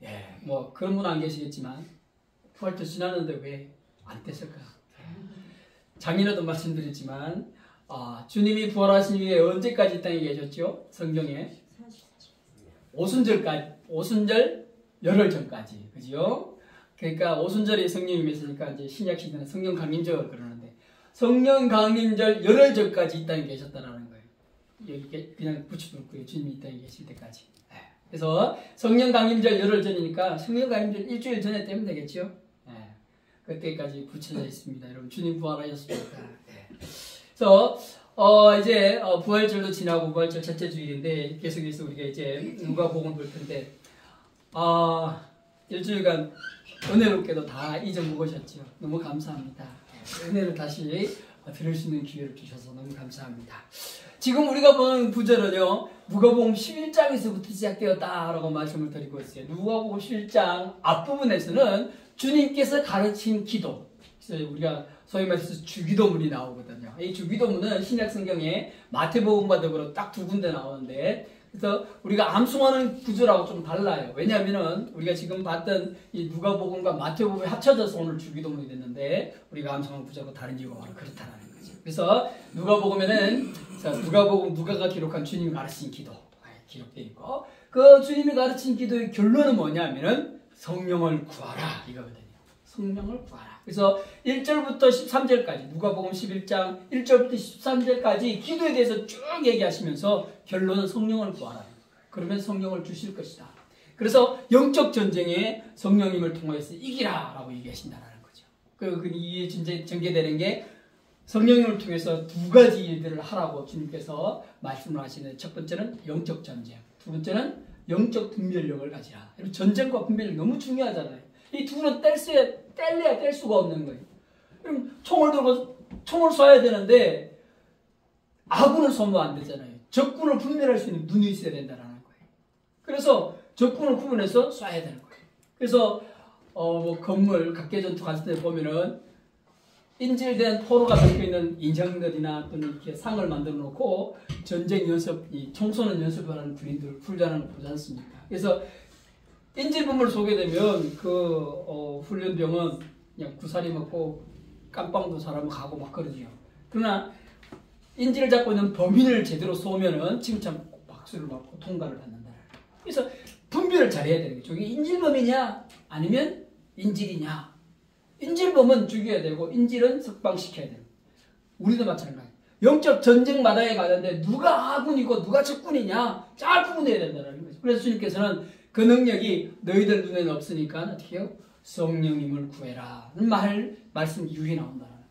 예, 뭐 그런 분 안 계시겠지만 부활절 지났는데 왜 안 뗐을까? 작년에도 말씀드렸지만 주님이 부활하신 이후에 언제까지 이 땅에 계셨죠? 성경에 오순절 열흘 전까지, 그죠? 그러니까 오순절이 성령님이 있으니까 이제 신약 시대는 성령 강림절 그러는데 성령 강림절 열흘 전까지 이 땅에 계셨다라는 거예요. 여기 그냥 붙여놓고요. 주님이 이 땅에 계실 때까지. 그래서 성령 강림절 열흘 전이니까 성령 강림절 일주일 전에 떼면 되겠죠? 그때까지 붙여져 있습니다. 여러분 주님 부활하셨습니다. 그래서 이제 부활절도 지나고 부활절 첫째 주일인데 계속해서 우리가 이제 누가복음 볼 텐데 일주일간 은혜롭게도 다 잊어먹으셨죠. 너무 감사합니다. 은혜를 다시 들을 수 있는 기회를 주셔서 너무 감사합니다. 지금 우리가 보는 구절은요, 누가복음 11장에서부터 시작되었다라고 말씀을 드리고 있어요. 누가복음 11장 앞부분에서는 주님께서 가르친 기도, 그래서 우리가 소위 말해서 주기도문이 나오거든요. 이 주기도문은 신약 성경에 마태복음과 더불어 딱 두 군데 나오는데, 그래서 우리가 암송하는 구조라고 좀 달라요. 왜냐하면은 우리가 지금 봤던 이 누가복음과 마태복음이 합쳐져서 오늘 주기도문이 됐는데 우리가 암송하는 구조가 다른 이유가 바로 그렇다는 거죠. 그래서 누가복음에는 누가가 기록한 주님이 가르친 기도 기록되어 있고, 그 주님이 가르친 기도의 결론은 뭐냐면은 성령을 구하라 이거거든요. 성령을 구하라. 그래서 1절부터 13절까지 누가복음 11장 1절부터 13절까지 기도에 대해서 쭉 얘기하시면서 결론은 성령을 구하라. 그러면 성령을 주실 것이다. 그래서 영적 전쟁에 성령님을 통해서 이기라 라고 얘기하신다는 거죠. 이에 전개되는 게 성령님을 통해서 두 가지 일들을 하라고 주님께서 말씀을 하시는, 첫 번째는 영적 전쟁, 두 번째는 영적 분별력을 가지라. 전쟁과 분별력 너무 중요하잖아요. 이 둘은 뗄래야 뗄 수가 없는 거예요. 그럼 총을 들고 총을 쏴야 되는데 아군을 쏘면 안 되잖아요. 적군을 분별할 수 있는 눈이 있어야 된다는 거예요. 그래서 적군을 구분해서 쏴야 되는 거예요. 그래서 건물 각계전투 갔을 때 보면은 인질된 포로가 적혀있는 인형들이나 또는 이렇게 상을 만들어 놓고 전쟁 연습, 총 쏘는 연습을 하는 군인들 훈련하는 거 보지 않습니까? 그래서 인질범을 쏘게 되면 그 훈련병은 그냥 구사리 먹고 깜빵도 사람은 가고 막 그러죠. 그러나 인질을 잡고 있는 범인을 제대로 쏘면은 칭찬 박수를 받고 통과를 받는다. 그래서 분별을 잘해야 되는 거죠. 저게 인질범이냐 아니면 인질이냐. 인질범은 죽여야 되고 인질은 석방시켜야 돼요. 우리도 마찬가지예요. 영적 전쟁 마당에 가는데 누가 아군이고 누가 적군이냐 잘 구분해야 된다는 거죠. 그래서 주님께서는 그 능력이 너희들 눈에는 없으니까 어떻게 해요? 성령님을 구해라 말씀 이후에 나온다는 거예요.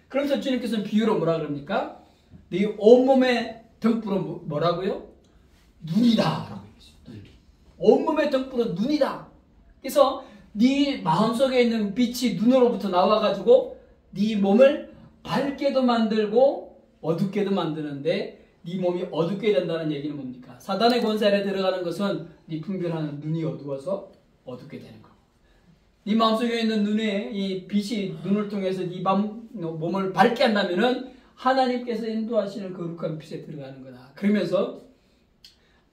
그러면서 주님께서는 비유로 뭐라 그럽니까? 네 온몸의 등불은 뭐라고요? 눈이다 라고 얘기했어요. 온몸의 등불은 눈이다. 그래서 네 마음속에 있는 빛이 눈으로부터 나와가지고 네 몸을 밝게도 만들고 어둡게도 만드는데 네 몸이 어둡게 된다는 얘기는 뭡니까? 사단의 권세 아래 들어가는 것은 네 분별하는 눈이 어두워서 어둡게 되는 거고, 네 마음속에 있는 눈에 이 빛이 눈을 통해서 네 몸을 밝게 한다면은 하나님께서 인도하시는 거룩한 빛에 들어가는 거다. 그러면서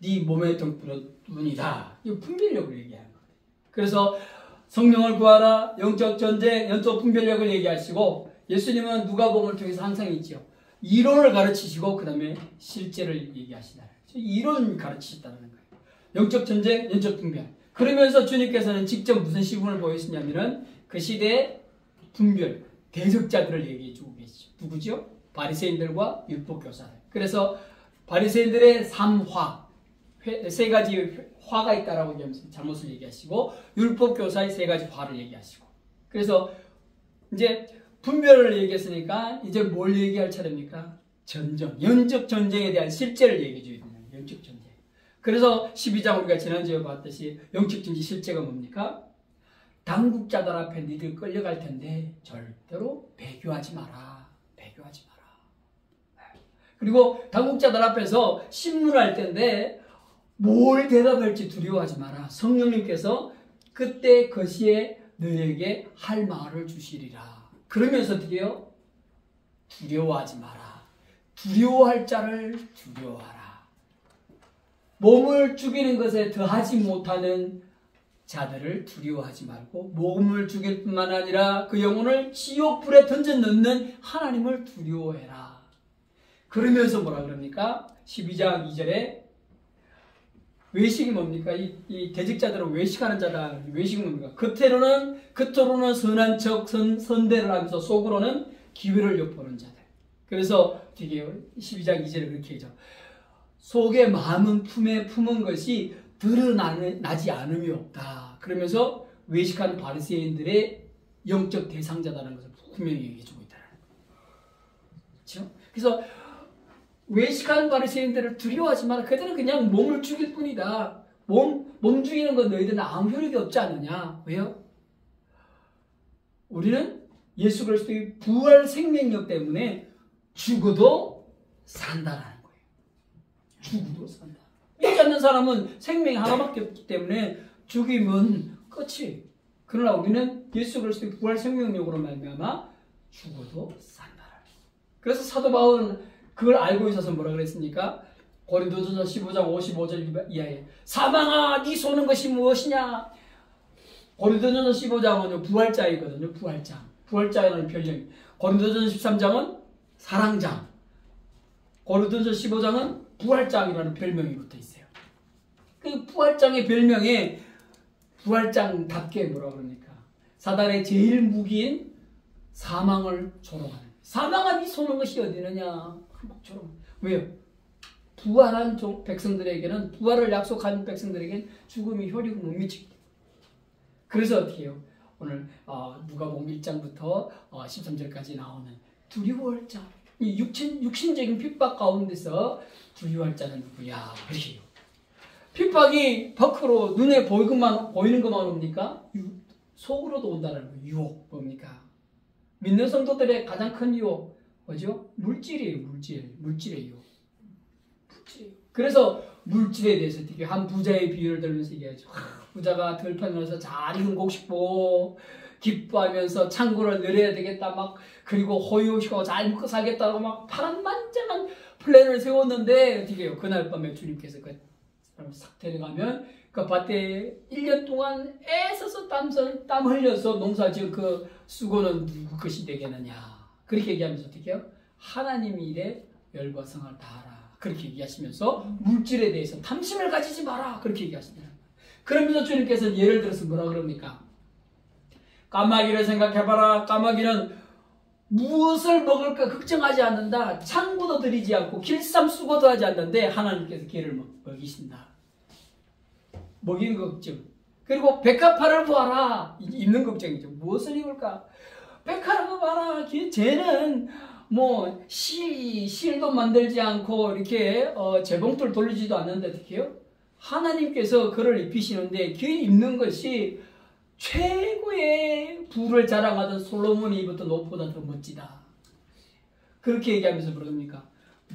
네 몸의 등불은 눈이다. 이 분별력을 얘기하는 거예요. 그래서 성령을 구하라, 영적 전쟁, 영적 분별력을 얘기하시고, 예수님은 누가복음을 통해서 항상 있죠. 이론을 가르치시고 그 다음에 실제를 얘기하시다. 이론 가르치셨다는 거예요. 영적 전쟁, 영적 분별. 그러면서 주님께서는 직접 무슨 시분을 보이시냐면은 그 시대의 분별, 대적자들을 얘기해 주고 계시죠. 누구죠? 바리새인들과 율법교사들. 그래서 바리새인들의 삼화, 세 가지 화가 있다라고 얘기하면서 잘못을 얘기하시고, 율법교사의 세 가지 화를 얘기하시고, 그래서 이제 분별을 얘기했으니까 이제 뭘 얘기할 차례입니까? 전쟁, 영적 전쟁에 대한 실제를 얘기해 줘야 됩니다. 영적 전쟁. 그래서 12장 우리가 지난주에 봤듯이 영적 전쟁 실제가 뭡니까? 당국자들 앞에 니들 끌려갈 텐데 절대로 배교하지 마라. 배교하지 마라. 그리고 당국자들 앞에서 신문할 텐데 뭘 대답할지 두려워하지 마라. 성령님께서 그때 그 시에 너에게 할 말을 주시리라. 그러면서 어떻게 해요? 두려워하지 마라. 두려워할 자를 두려워하라. 몸을 죽이는 것에 더하지 못하는 자들을 두려워하지 말고 몸을 죽일 뿐만 아니라 그 영혼을 지옥불에 던져 넣는 하나님을 두려워해라. 그러면서 뭐라 그럽니까? 12장 2절에 외식이 뭡니까? 이 대직자들은 외식하는 자다. 외식은 뭡니까? 겉으로는 선한 척 선대를 하면서 속으로는 기회를 엿보는 자들. 그래서 되게 12장 2절에 그렇게 얘기하죠. 속의 마음은 품에 품은 것이 드러나지 않음이 없다. 그러면서 외식하는 바리새인들의 영적 대상자다라는 것을 분명히 얘기해주고 있다는 거예요. 그렇죠? 그래서 외식하는 바리새인들을 두려워하지 마라. 그들은 그냥 몸을 죽일 뿐이다. 몸 죽이는 건 너희들은 아무 효력이 없지 않느냐. 왜요? 우리는 예수 그리스도의 부활 생명력 때문에 죽어도 산다라는 거예요. 죽어도 산다. 믿지 않는 사람은 생명이 하나밖에 없기 때문에 죽이면 끝이. 그러나 우리는 예수 그리스도의 부활 생명력으로 말미암아 죽어도 산다. 그래서 사도 바울은 그걸 알고 있어서 뭐라 그랬습니까? 고린도전서 15장 55절 이하에 사망아 네 쏘는 것이 무엇이냐? 고린도전서 15장은 부활장이거든요. 부활장이라는 별명이. 고린도전서 13장은 사랑장. 고린도전서 15장은 부활장이라는 별명이 붙어 있어요. 그 부활장의 별명에 부활장답게 뭐라 그럽니까? 사단의 제일 무기인 사망을 조롱하는. 사망아 네 쏘는 것이 어디 있느냐? 왜요? 부활한 백성들에게는, 부활을 약속한 백성들에게는 죽음이 효력을 못 미치기 때문에. 그래서 어떻게 해요? 오늘 누가복음 1장부터 13절까지 나오는 두려워할 자, 이 육신적인 핍박 가운데서 두려워할 자는 누구야? 이렇게 해요. 핍박이 밖으로 눈에 보이는 것만 옵니까? 속으로도 온다는 거예요. 유혹 뭡니까? 믿는 성도들의 가장 큰 유혹 뭐죠? 물질이에요. 물질의 유혹. 그래서 물질에 대해서 되게 한 부자의 비유를 들면서 얘기하죠. 부자가 들판에서 잘 익은 곡식 기뻐하면서 창고를 늘려야 되겠다 그리고 호의호식하고 잘 먹고 살겠다고 파란만장한 플랜을 세웠는데 어떻게 해요? 그날 밤에 주님께서 그 사람을 싹 데려가면 그 밭에 1년 동안 애써서 땀 흘려서 농사 지은 그 수고는 누구 것이 되겠느냐. 그렇게 얘기하면서 어떻게 해요? 하나님의 일에 열과 성을 다하라. 그렇게 얘기하시면서 물질에 대해서 탐심을 가지지 마라. 그렇게 얘기하십니다. 그러면서 주님께서 예를 들어서 뭐라 그럽니까? 까마귀를 생각해봐라. 까마귀는 무엇을 먹을까 걱정하지 않는다. 창고도 들이지 않고 길쌈수고도 하지 않는데 하나님께서 걔를 먹이신다. 먹이는 걱정. 그리고 백합화를 보아라. 입는 걱정이죠. 무엇을 입을까? 백합을 봐라. 쟤는 실도 만들지 않고 이렇게 재봉틀 돌리지도 않는데 어떻게 해요? 하나님께서 그를 입히시는데 그 입는 것이 최고의 부를 자랑하던 솔로몬이 입었던 옷보다 더 멋지다. 그렇게 얘기하면서 그럽니까?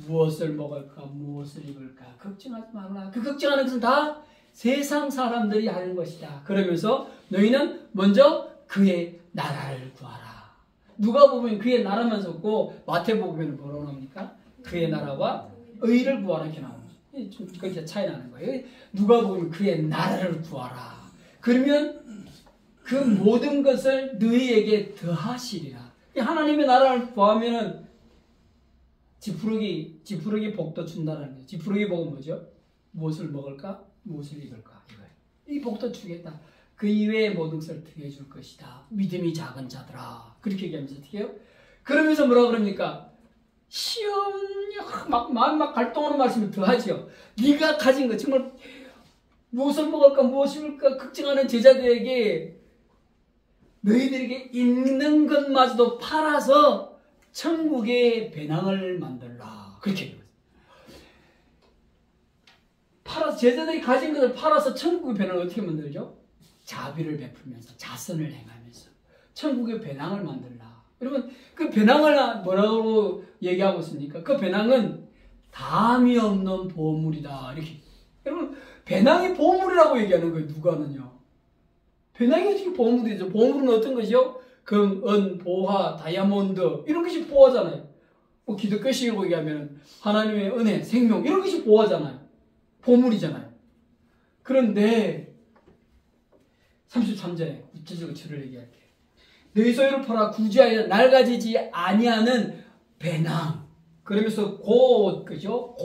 무엇을 먹을까? 무엇을 입을까? 걱정하지 말라. 그 걱정하는 것은 다 세상 사람들이 하는 것이다. 그러면서 너희는 먼저 그의 나라를 구하라. 누가 보면 그의 나라만 썼고 마태복음에는 뭐라고 나옵니까? 그의 나라와 의를 구하라 이렇게 나옵니다. 좀 그렇게 차이 나는 거예요. 누가 보면 그의 나라를 구하라. 그러면 그 모든 것을 너희에게 더하시리라. 하나님의 나라를 구하면은 지푸르기 복도 준다라는 거예요. 지푸르기 복은 뭐죠? 무엇을 먹을까? 무엇을 입을까? 이거예요. 이 복도 주겠다. 그 이외의 모든 것을 더해줄 것이다. 믿음이 작은 자들아. 그렇게 얘기하면서 어떻게 해요? 그러면서 뭐라고 그럽니까? 시험이 마음 갈등하는 말씀을 더하지요. 네가 가진 것 정말 무엇을 먹을까 무엇을 입을까 걱정하는 제자들에게 너희들에게 있는 것마저도 팔아서 천국의 배낭을 만들라. 그렇게 얘기해요. 제자들이 가진 것을 팔아서 천국의 배낭을 어떻게 만들죠? 자비를 베풀면서 자선을 행하면서 천국의 배낭을 만들라. 여러분 그 배낭을 뭐라고 얘기하고 있습니까? 그 배낭은 담이 없는 보물이다. 이렇게. 여러분 배낭이 보물이라고 얘기하는 거예요. 누가는요. 배낭이 어떻게 보물이죠? 보물은 어떤 것이요? 금, 은, 보화, 다이아몬드 이런 것이 보화잖아요. 기독교식으로 얘기하면 하나님의 은혜, 생명 이런 것이 보화잖아요. 보물이잖아요. 그런데 33절에 구체적으로 저를 얘기할게요. 너희 소유를 팔아 구제하여 낡아지지 아니하는 배낭. 그러면서 그죠?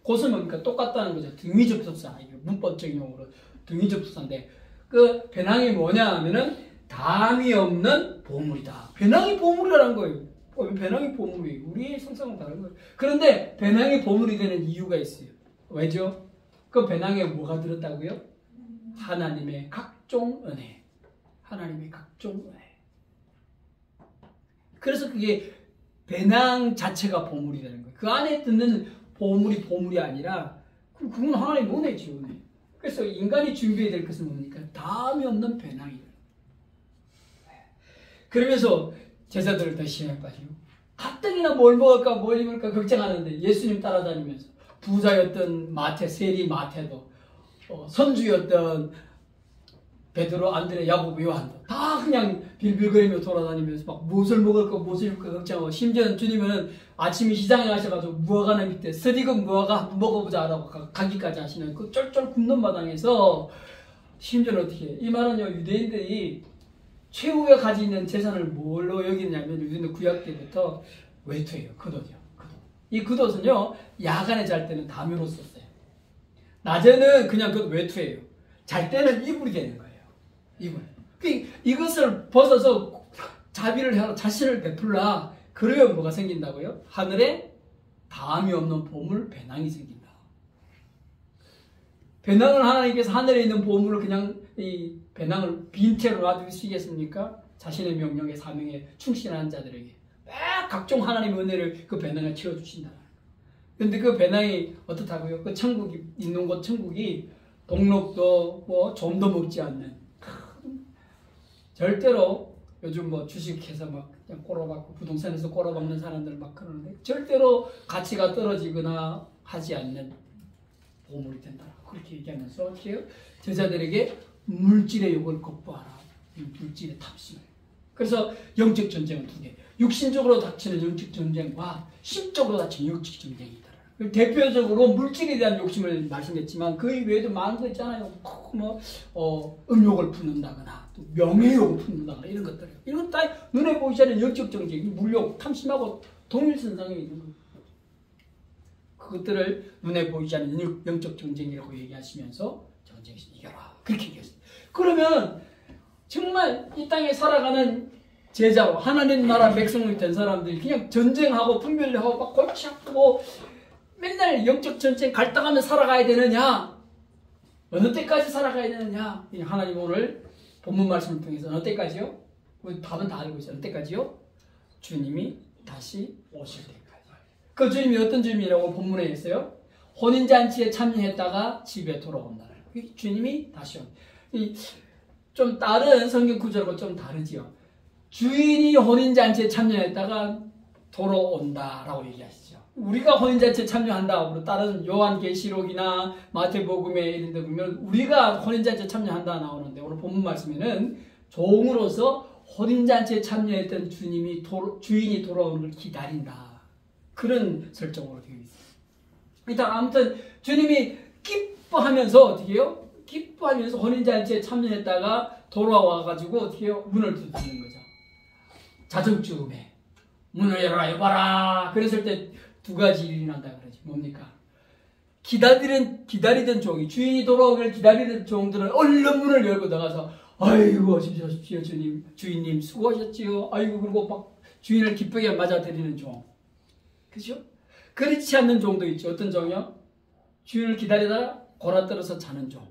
곧은 뭡니까? 똑같다는 거죠. 등위접속사. 문법적인 용어로 등위접속사인데, 그 배낭이 뭐냐 하면은 담이 없는 보물이다. 배낭이 보물이라는 거예요. 배낭이 보물이에요. 우리의 상상은 다른 거예요. 그런데 배낭이 보물이 되는 이유가 있어요. 왜죠? 그 배낭에 뭐가 들었다고요? 하나님의 각종 은혜. 하나님의 각종 은혜. 그래서 그게 배낭 자체가 보물이 되는 거예요. 그 안에 드는 보물이 아니라 그건 하나님의 은혜죠. 은혜. 그래서 인간이 준비해야 될 것은 뭡니까? 담이 없는 배낭이에요. 그러면서 제자들을 다 시험에 빠지고 가뜩이나 뭘 먹을까 뭘 입을까 걱정하는데 예수님 따라다니면서 부자였던 세리 마태도 선주였던 베드로, 안드레, 야고보, 요한도 다 그냥 빌빌거리며 돌아다니면서 막 무엇을 먹을까 무엇을 입을까 걱정하고, 심지어 주님은 아침에 시장에 가셔가지고 무화과 나무 밑에 스디금 무화과 한번 먹어보자 라고 가기까지 하시는 그 쫄쫄 굶는 마당에서, 심지어는 어떻게 이 말은요, 유대인들이 최후에 가지고 있는 재산을 뭘로 여기냐면 유대인들 구약 때부터 외투예요. 겉옷이요. 이 겉옷은요, 야간에 잘 때는 담요로 썼어요. 낮에는 그냥 그 외투예요. 잘 때는 이불이 되는 거예요. 이불. 이것을 벗어서 자비를 하러 자신을 베풀라. 그러면 뭐가 생긴다고요? 하늘에 담이 없는 보물 배낭이 생긴다. 배낭을 하나님께서 하늘에 있는 보물을 그냥 이 배낭을 빈 채로 놔두시겠습니까? 자신의 명령에 사명에 충실한 자들에게 막 각종 하나님의 은혜를 그 배낭에 채워주신다. 그런데 그 배낭이 어떻다고요? 그 천국이 있는 곳 천국이 동록도 뭐 좀도 먹지 않는, 절대로 요즘 뭐 주식해서 막 그냥 꼬라박고 부동산에서 꼬라박는 사람들 막 그러는데 절대로 가치가 떨어지거나 하지 않는 보물이 된다. 그렇게 얘기하면서 어떻게 해요? 제자들에게 물질의 욕을 극복하라. 물질의 탑승을. 그래서 영적 전쟁은 두 개. 육신적으로 닥치는 영적 전쟁과 심적으로 닥치는 영적 전쟁이 있다. 대표적으로 물질에 대한 욕심을 말씀했지만 그 외에도 많은 거 있잖아요. 음욕을 품는다거나 또 명예욕을 품는다거나 이런 것들. 이런 다 눈에 보이지 않는 영적 전쟁, 물욕, 탐심하고 동일선상에 있는 거예요. 그것들을 눈에 보이지 않는 영적 전쟁이라고 얘기하시면서 전쟁에서 이겨라. 그렇게 얘기했어요. 그러면 정말 이 땅에 살아가는 제자로 하나님 나라 백성이 된 사람들이 그냥 전쟁하고 분별하고 막 골치 아프고 맨날 영적 전쟁 갈등하며 살아가야 되느냐? 어느 때까지 살아가야 되느냐? 하나님 오늘 본문 말씀을 통해서 어느 때까지요? 우리 답은 다 알고 있어요. 어느 때까지요? 주님이 다시 오실 때까지. 그 주님이 어떤 주님이라고 본문에 했어요? 혼인잔치에 참여했다가 집에 돌아온다는 거예요. 주님이 다시 온다. 좀 다른 성경 구절하고 좀 다르지요. 주인이 혼인잔치에 참여했다가 돌아온다라고 얘기하시죠. 우리가 혼인잔치에 참여한다. 다른 요한계시록이나 마태복음에 이런 데 보면 우리가 혼인잔치에 참여한다 나오는데, 오늘 본문 말씀에는 종으로서 혼인잔치에 참여했던 주인이 돌아오는 걸 기다린다. 그런 설정으로 되어 있어요. 일단 아무튼 주님이 기뻐하면서 어떻게 해요? 기뻐하면서 혼인잔치에 참여했다가 돌아와가지고 어떻게 해요? 문을 두드리는 거죠. 자정쯤에 문을 열어라 여봐라. 그랬을 때 두 가지 일이 난다 그러지. 뭡니까? 기다리던 종이, 주인이 돌아오길 기다리던 종들은 얼른 문을 열고 나가서 아이고 오십시오 주인님 수고하셨지요. 아이고, 그리고 막 주인을 기쁘게 맞아들이는 종. 그죠? 그렇지 않는 종도 있죠. 어떤 종이요? 주인을 기다리다가 골아떨어서 자는 종.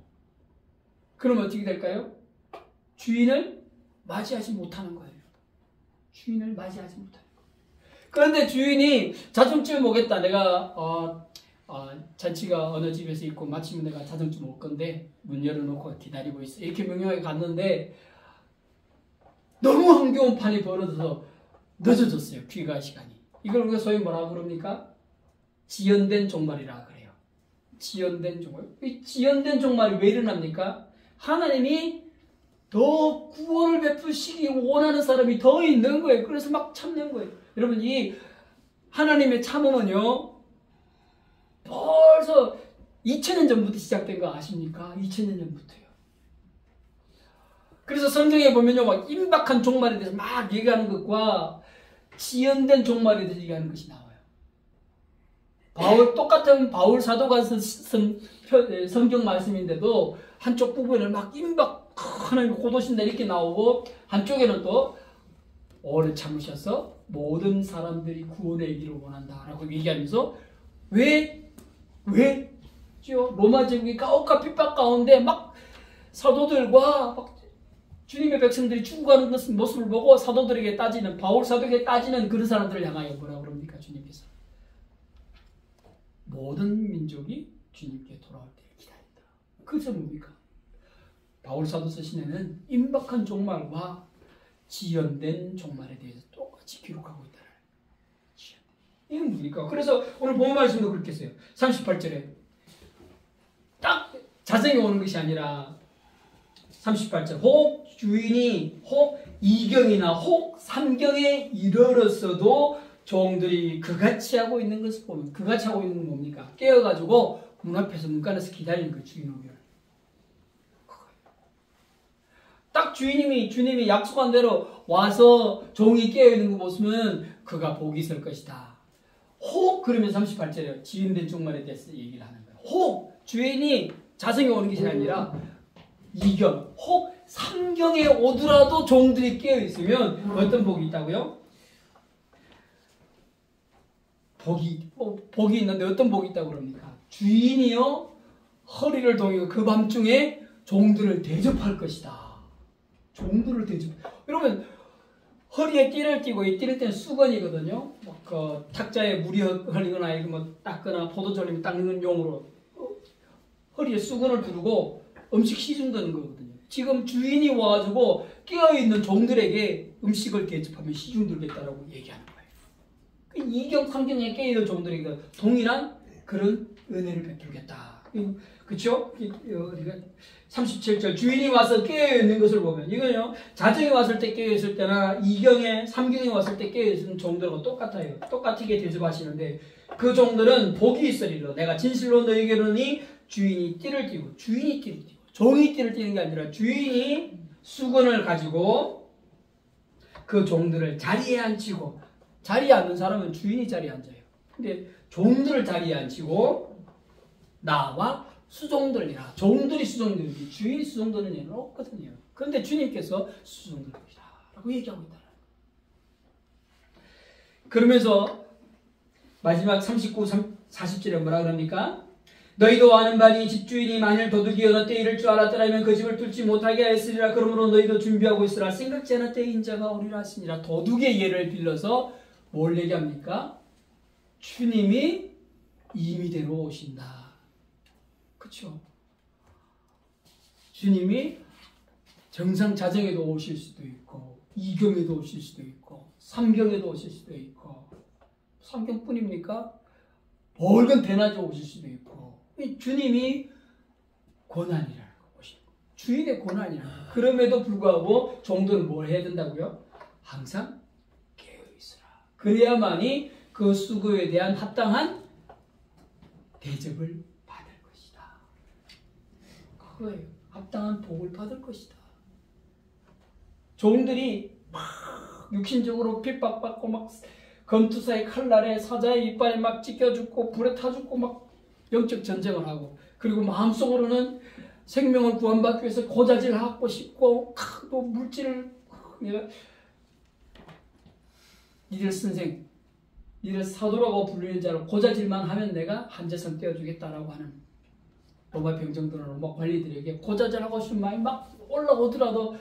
그럼 어떻게 될까요? 주인을 맞이하지 못하는 거예요. 주인을 맞이하지 못하는 거예요. 그런데 주인이 자정쯤에 오겠다. 내가 잔치가 어느 집에서 있고 마치면 내가 자정쯤 올 건데 문 열어놓고 기다리고 있어. 이렇게 명령하게 갔는데 너무 흥겨운 판이 벌어져서 늦어졌어요. 귀가 시간이. 이걸 우리가 소위 뭐라고 그럽니까? 지연된 종말이라 그래요. 지연된 종말. 이 지연된 종말이 왜 일어납니까? 하나님이 더 구원을 베푸시기 원하는 사람이 더 있는 거예요. 그래서 막 참는 거예요. 여러분, 이 하나님의 참음은요, 벌써 2000년 전부터 시작된 거 아십니까? 2000년 전부터요. 그래서 성경에 보면요, 막 임박한 종말에 대해서 막 얘기하는 것과 지연된 종말에 대해서 얘기하는 것이 나와요. 똑같은 바울 사도가 쓴 성경 말씀인데도 한쪽 부분을 막 하나님 고도신다 이렇게 나오고, 한쪽에는 또 오래 참으셔서 모든 사람들이 구원에 이르기를 원한다라고 얘기하면서 로마 제국이 가혹과 핍박 가운데 막 사도들과 막 주님의 백성들이 죽어가는 모습을 보고 사도들에게 따지는, 바울 사도에게 따지는 그런 사람들을 향하여 뭐라고 그럽니까? 주님께서 모든 민족이 주님께 돌아올 때를 기다린다. 그것은 뭡니까? 바울 사도서 시내는 임박한 종말과 지연된 종말에 대해서 똑같이 기록하고 있다. 이건 뭡니까? 그래서 오늘 본 말씀도 그렇게 써요. 38절에 딱 자정이 오는 것이 아니라 38절 혹 주인이 혹 이경이나 혹 삼경에 이르렀어도 종들이 그같이 하고 있는 것을 보면, 그같이 하고 있는 건 뭡니까? 깨어가지고 문 앞에서 문간에서 기다리는 그 주인 오기를. 딱 주님이 약속한 대로 와서 종이 깨어있는 거 보시면 그가 복이 있을 것이다. 혹 그러면 38절에 지연된 종말에 대해서 얘기를 하는 거예요. 혹 주인이 자성이 오는 것이 아니라 이경, 혹 삼경에 오더라도 종들이 깨어있으면 어떤 복이 있다고요? 복이 있는데 어떤 복이 있다고 그럽니까? 주인이요 허리를 동이고 그 밤중에 종들을 대접할 것이다. 종들을 대접. 여러분 허리에 띠를 띠고, 이 띠를 띠는 수건이거든요. 그 탁자에 물이 흘리거나 이거 뭐 닦거나 포도주 닦는 용으로 허리에 수건을 두르고 음식 시중 드는 거거든요. 지금 주인이 와가지고 깨어있는 종들에게 음식을 대접하면 시중 들겠다라고 얘기하는 거예요. 이경, 삼경에 깨어있는 종들에게 동일한 그런 은혜를 베풀겠다. 그렇죠? 우리가 37절 주인이 와서 깨어있는 것을 보면, 이거요 자정에 왔을 때 깨어있을 때나 이경에, 삼경에 왔을 때 깨어있는 종들과 똑같아요. 똑같게 대접하시는데 그 종들은 복이 있으리라. 내가 진실로 너희에게 이르노니 주인이 띠를 띠고, 주인이 띠를 띠고, 종이 띠를 띠는 게 아니라 주인이 수건을 가지고 그 종들을 자리에 앉히고, 자리에 앉는 사람은 주인이 자리에 앉아요. 근데 종들을 자리에 앉히고 나와 수종들이라. 종들이 수종들이지 주인이 수종되는 일은 없거든요. 그런데 주님께서 수종들이다 라고 얘기하고 있다. 그러면서 마지막 39, 40절에 뭐라 그럽니까? 너희도 아는 바니 집주인이 만일 도둑이 어느 때 이를 줄 알았더라면 그 집을 뚫지 못하게 하였으리라. 그러므로 너희도 준비하고 있으라. 생각지 않은 때에 인자가 오리라 하시니라. 도둑의 예를 빌려서 뭘 얘기합니까? 주님이 임의대로 오신다. 그렇죠? 주님이 정상 자정에도 오실 수도 있고, 이경에도 오실 수도 있고, 삼경에도 오실 수도 있고, 삼경뿐입니까? 벌건 대낮에 오실 수도 있고, 주님이 고난이라는 것이 주인의 고난이라는 것. 그럼에도 불구하고 종들은 뭘 해야 된다고요? 항상 깨어있으라. 그래야만이 그 수고에 대한 합당한 대접을 받을 것이다. 그거예요. 합당한 복을 받을 것이다. 종들이 막 육신적으로 핍박받고 막 검투사의 칼날에 사자의 이빨에 막 찢겨 죽고 불에 타 죽고 막 영적 전쟁을 하고, 그리고 마음속으로는 생명을 구원받기 위해서 고자질하고 싶고 또 물질을 이들 선생, 이들 사도라고 불리는 자를 고자질만 하면 내가 한재선 떼어주겠다라고 하는 로마 병정들은 로마 관리들에게 고자질하고 싶은 마음이 막 올라오더라도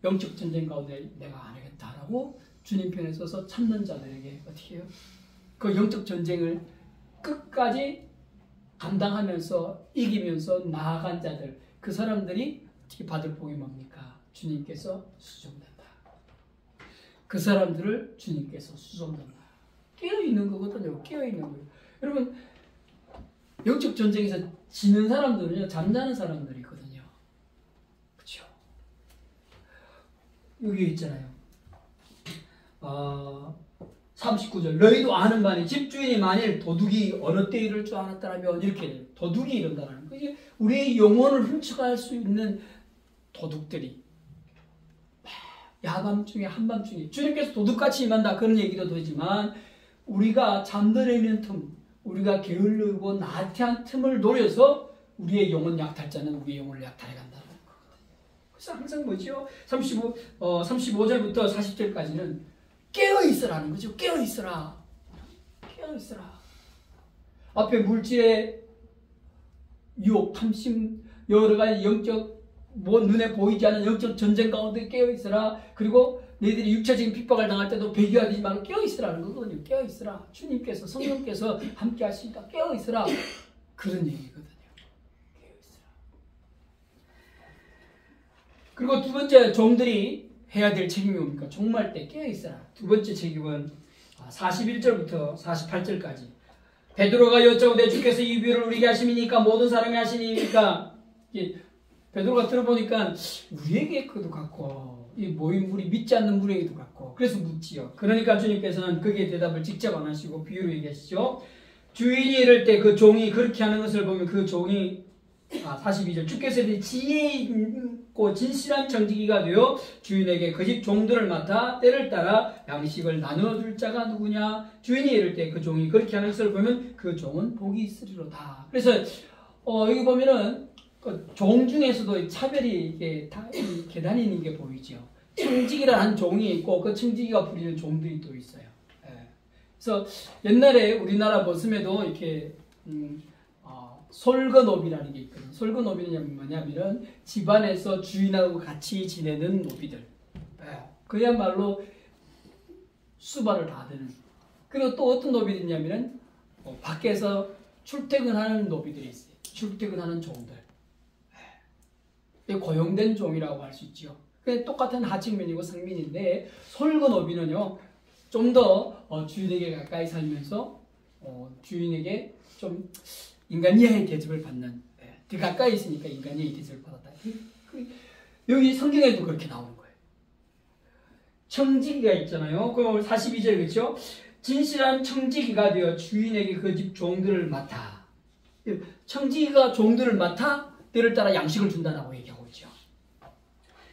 영적 전쟁 가운데 내가 안 하겠다라고 주님 편에 서서 참는 자들에게 어떻게 해요? 그 영적 전쟁을 끝까지 감당하면서 이기면서 나아간 자들, 그 사람들이 어떻게 받을 복이 뭡니까? 주님께서 수종된다. 그 사람들을 주님께서 수종된다. 깨어있는 거거든요. 깨어있는 거예요. 여러분, 영적 전쟁에서 지는 사람들은요, 잠자는 사람들이거든요. 그렇죠? 여기 있잖아요. 39절 너희도 아는 바니 집주인이 만일 도둑이 어느 때 이럴 줄 알았다라면 이렇게 돼요. 도둑이 이런다는 거예요. 우리의 영혼을 훔쳐갈 수 있는 도둑들이 야밤중에 한밤중에 주님께서 도둑같이 임한다 그런 얘기도 되지만 우리가 잠들어 있는 틈 우리가 게을르고 나태한 틈을 노려서 우리의 영혼 약탈자는 우리의 영혼을 약탈해 간다는 거거든요. 그래서 항상 뭐죠? 35절부터 40절까지는 깨어있으라는 거죠. 깨어있으라. 깨어있으라. 앞에 물질의 유혹, 탐심, 여러 가지 영적 눈에 보이지 않는 영적 전쟁 가운데 깨어있으라. 그리고 너희들이 육체적인 핍박을 당할 때도 배교하지 말고 깨어있으라는 거거든요. 깨어있으라. 주님께서 성령께서 함께 하시니까 깨어있으라. 그런 얘기거든요. 깨어있으라. 그리고 두 번째 종들이 해야 될 책임이 뭡니까? 종말 때 깨어있으라. 두 번째 책임은 41절부터 48절까지 베드로가 여쭤오되 주께서 이 비유를 우리에게 하심이니까 모든 사람이 하시니까 베드로가 들어보니까 우리에게 그도 같고 이 모인 무리 믿지 않는 무리에게도 같고 그래서 묻지요. 그러니까 주님께서는 거기에 대답을 직접 안 하시고 비유로 얘기하시죠. 주인이 이럴 때 그 종이 그렇게 하는 것을 보면 그 종이 42절 주께서 지혜 있고 진실한 청지기가 되어 주인에게 그 집 종들을 맡아 때를 따라 양식을 나누어줄 자가 누구냐. 주인이 이럴 때 그 종이 그렇게 하는 것을 보면 그 종은 복이 있으리로다. 그래서 여기 보면은 그 종 중에서도 차별이 이게 다 계단이 있는 게 보이죠. 청지기라는 종이 있고 그 청지기가 부리는 종들이 또 있어요. 그래서 옛날에 우리나라 모습에도 이렇게 솔거노비라는 게 있거든요. 솔거노비는 뭐냐면은 집안에서 주인하고 같이 지내는 노비들. 그야말로 수발을 다 드는. 그리고 또 어떤 노비들이 있냐면은 밖에서 출퇴근하는 노비들이 있어요. 출퇴근하는 종들. 고용된 종이라고 할 수 있죠. 똑같은 하층민이고 상민인데 솔거노비는요 좀 더 주인에게 가까이 살면서 주인에게 좀 인간 이하의 대접을 받는 더 가까이 있으니까 인간 이하의 대접을 받았다. 여기 성경에도 그렇게 나오는 거예요. 청지기가 있잖아요. 그 42절 그렇죠? 진실한 청지기가 되어 주인에게 그 집 종들을 맡아. 청지기가 종들을 맡아 때를 따라 양식을 준다라고 얘기하고 있죠.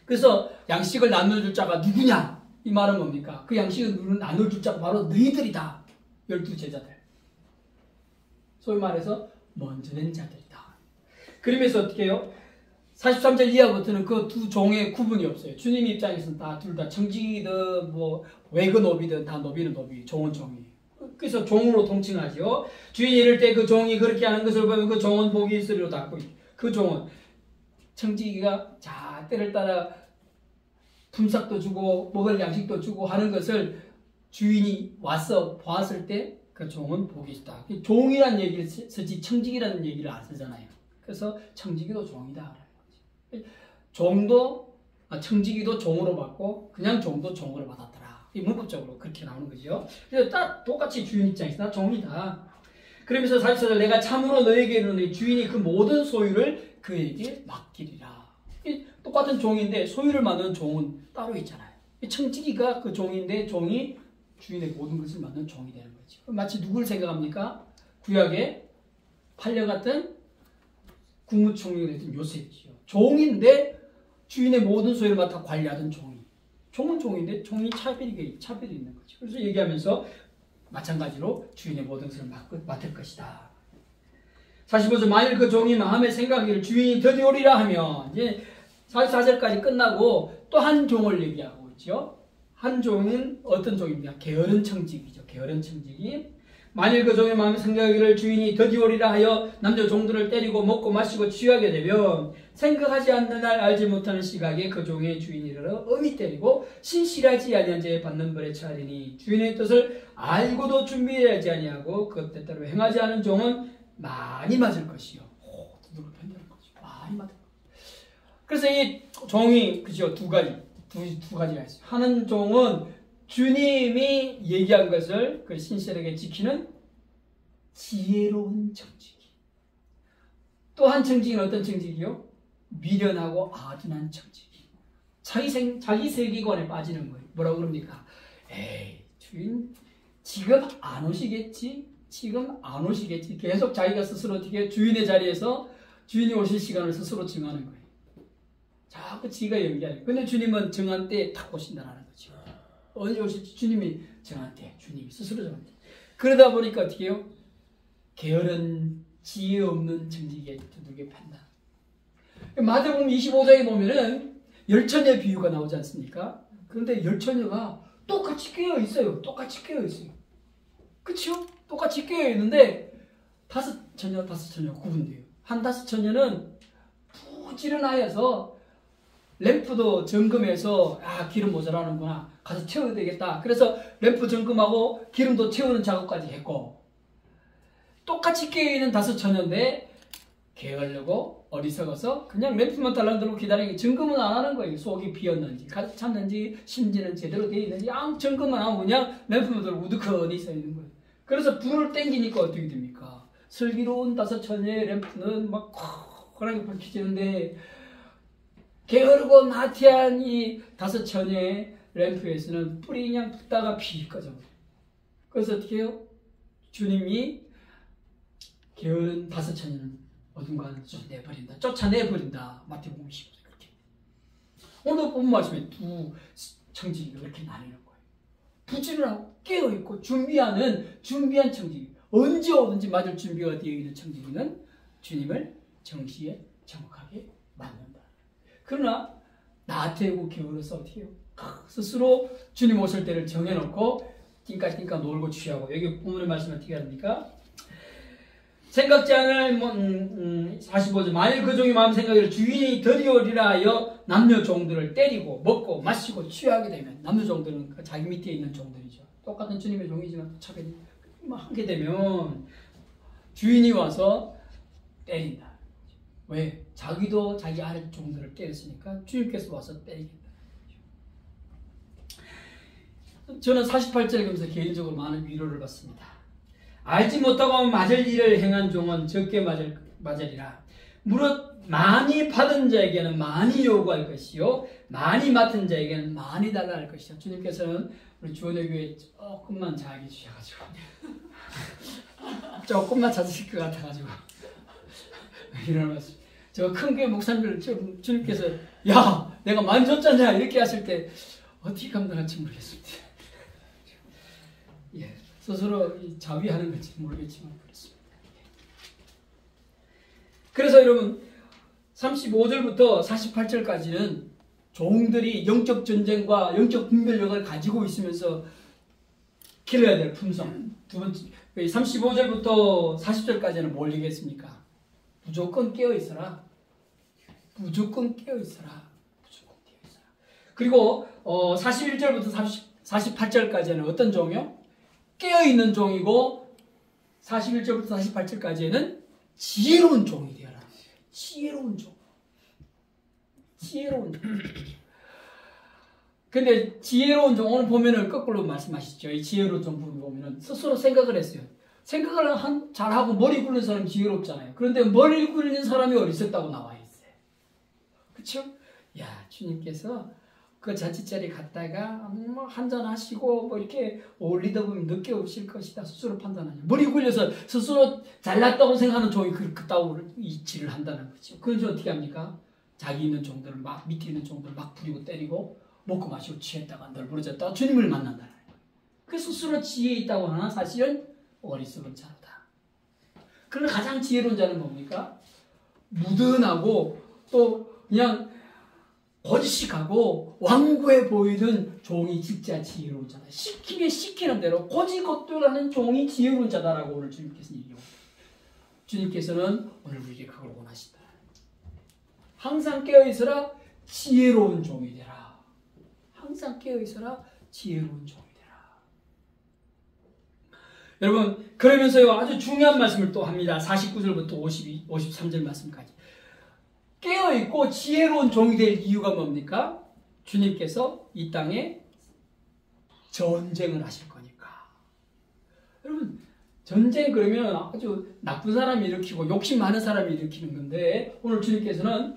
그래서 양식을 나눠줄 자가 누구냐? 이 말은 뭡니까? 그 양식을 나눠줄 자가 바로 너희들이다. 12제자들. 소위 말해서 먼저 낸 자들이다. 그러면서 어떻게 해요? 43절 이하부터는 그 두 종의 구분이 없어요. 주님 입장에서는 다 둘 다 청지기든 뭐 외근노비든 다 노비는 노비, 종은 종이. 그래서 종으로 통칭하죠. 주인이 이럴 때 그 종이 그렇게 하는 것을 보면 그 종은 복이 있으리로다. 그 종은 청지기가 자 때를 따라 품삯도 주고 먹을 양식도 주고 하는 것을 주인이 와서 보았을 때 그 종은 복이 있다. 종이라는 얘기를 쓰지 청지기라는 얘기를 안 쓰잖아요. 그래서 청지기도 종이다. 종도 청지기도 종으로 받고 그냥 종도 종으로 받았더라. 이 문법적으로 그렇게 나오는 거죠. 그래서 딱 똑같이 주인 입장에서 다 종이다. 그러면서 44절 내가 참으로 너에게 이르노니 주인이 그 모든 소유를 그에게 맡기리라. 똑같은 종인데 소유를 맡는 종은 따로 있잖아요. 청지기가 그 종인데 종이 주인의 모든 것을 맡는 종이 되는 거죠. 마치 누구를 생각합니까? 구약에 팔려갔던 국무총리가 됐던 요셉이죠. 종인데 주인의 모든 소유를 맡아 관리하던 종이. 종은 종인데 종이 차별이 있는 거죠. 그래서 얘기하면서 마찬가지로 주인의 모든 것을 맡을 것이다. 45절 만일 그 종이 마음에 생각하기를 주인이 드디어 오리라 하면 이제 44절까지 끝나고 또 한 종을 얘기하고 있죠. 한 종은 어떤 종입니까? 게으른 청지기죠. 게으른 청지기. 만일 그 종의 마음에 생각하기를 주인이 드디어 오리라 하여 남자 종들을 때리고 먹고 마시고 취하게 되면 생각하지 않는 날 알지 못하는 시각에 그 종의 주인이 이르러 엄히 때리고 신실하지 아니한 자에 받는 벌에 처하리니 주인의 뜻을 알고도 준비하지 아니하고 그 뜻대로 행하지 않은 종은 많이 맞을 것이요. 두들겨 팬다는 거죠. 많이 맞을 것이요. 그래서 이 종이 그죠 두 가지가 있어요. 하는 종은 주님이 얘기한 것을 그 신실하게 지키는 지혜로운 청지기. 또 한 청지기는 어떤 청지기요? 미련하고 아둔한 청지기. 자기 세계관에 빠지는 거예요. 뭐라고 그럽니까? 에이 주인 지금 안 오시겠지? 지금 안 오시겠지? 계속 자기가 스스로 어떻게 주인의 자리에서 주인이 오실 시간을 스스로 정하는 거예요. 자꾸 지가 연기하는. 근데 주님은 정한 때에 딱 오신다는 거죠. 언제 오실지 주님이 정한 때, 주님이 스스로 정한 때. 그러다 보니까 어떻게 해요? 게으른 지혜 없는 정직에 두들겨 판다. 마태복음 25장에 보면은 열처녀 비유가 나오지 않습니까? 그런데 열처녀가 똑같이 깨어 있어요. 똑같이 깨어 있어요. 그렇죠? 똑같이 깨어 있는데 다섯 처녀 구분돼요. 한 다섯 처녀는 부지런하여서 램프도 점검해서 기름 모자라는구나. 가서 채워야 되겠다. 그래서 램프 점검하고 기름도 채우는 작업까지 했고 똑같이 깨어있는 다섯 처녀인데 게으르고 어리석어서 그냥 램프만 달랑 들고 기다리는 게 점검은 안 하는 거예요. 속이 비었는지 가득 찼는지 심지는 제대로 되어 있는지 아무 점검만 하고 그냥 램프만 들고 우두커니 서 있는 거예요. 그래서 불을 땡기니까 어떻게 됩니까? 슬기로운 다섯 처녀의 램프는 막 환하게 밝혀지는데 게으르고 나태한 이 다섯 처녀의 램프에서는 불이 그냥 붙다가 피 꺼져. 그래서 어떻게 해요? 주님이 게으른 다섯 처녀는 어딘가 쫓아내버린다. 마태복음 15장 그렇게. 오늘 본 말씀에 두 청지기가 그렇게 나뉘는 거예요. 부지런하고 깨어있고 준비한 청지기. 언제 오든지 맞을 준비가 되어 있는 청지기는 주님을 정시에 정확하게 만난다. 그러나 나태하고 게을러서 어떻게 해요? 스스로 주님 오실 때를 정해놓고 띵까띵까 놀고 취하고. 여기 본문의 말씀을 어떻게 합니까? 생각지 않을 45절 만일 그 종이 마음 생각을 주인이 더디오리라 하여 남녀 종들을 때리고 먹고 마시고 취하게 되면, 남녀 종들은 자기 밑에 있는 종들이죠. 똑같은 주님의 종이지만 차별이 하게 되면 주인이 와서 때린다. 왜? 자기도 자기 아래 종들을 때렸으니까 주님께서 와서 때리겠다. 저는 48절에 보면서 개인적으로 많은 위로를 받습니다. 알지 못하고 맞을 일을 행한 종은 적게 맞으리라. 무릇 많이 받은 자에게는 많이 요구할 것이요 많이 맡은 자에게는 많이 달라 할 것이다. 주님께서는 우리 주원의 교회에 조금만 자하게 주셔가지고 조금만 찾으실 것 같아가지고 이런 말씀. 저 큰 교회 목사님들 주님께서 야 내가 많이 줬잖아 이렇게 하실 때 어떻게 감당할지 모르겠습니다. 예, 스스로 자위하는 건지 모르겠지만 그렇습니다. 그래서 여러분 35절부터 48절까지는 종들이 영적 전쟁과 영적 분별력을 가지고 있으면서 길러야 될 품성. 두 번째 35절부터 40절까지는 뭘 얘기했습니까? 무조건 깨어 있어라. 무조건 깨어 있어라. 무조건 깨어 있어라. 그리고 41절부터 48절까지는 어떤 종이요? 깨어 있는 종이고 41절부터 48절까지는 지혜로운 종이 되어라. 지혜로운 종. 지혜로운 종. 근데 지혜로운 종 오늘 보면은 거꾸로 말씀하시죠. 이 지혜로운 종 보면은 스스로 생각을 했어요. 생각을 잘하고 머리 굴리는 사람이 지혜롭잖아요. 그런데 머리 굴리는 사람이 어리석다고 나와 있어요. 그렇죠? 야 주님께서 그 잔치자리 갔다가 한잔 하시고 뭐 이렇게 어울리다 보면 늦게 오실 것이다 스스로 판단하냐. 머리 굴려서 스스로 잘났다고 생각하는 종이 그따위로 이치를 한다는 거죠. 그건 어떻게 합니까? 자기 있는 종들을 막 밑에 있는 종들을 막 부리고 때리고 먹고 마시고 취했다가 널브러졌다가 주님을 만난다는 거예요. 그 스스로 지혜 있다고 하나 사실은 어리석은 자로다. 그러나 가장 지혜로운 자는 뭡니까? 무던하고 또 그냥 고지식하고 완고해 보이는 종이 진짜 지혜로운 자다. 시키면 시키는 대로 고지것돌하는 종이 지혜로운 자다라고 오늘 주님께서 얘기합니다. 주님께서는 오늘 우리에게 그걸 원하신다. 항상 깨어있어라 지혜로운 종이 되라. 항상 깨어있어라 지혜로운 종이 되라. 여러분 그러면서요 아주 중요한 말씀을 또 합니다. 49절부터 53절 말씀까지. 깨어있고 지혜로운 종이 될 이유가 뭡니까? 주님께서 이 땅에 전쟁을 하실 거니까. 여러분 전쟁 그러면 아주 나쁜 사람이 일으키고 욕심 많은 사람이 일으키는 건데 오늘 주님께서는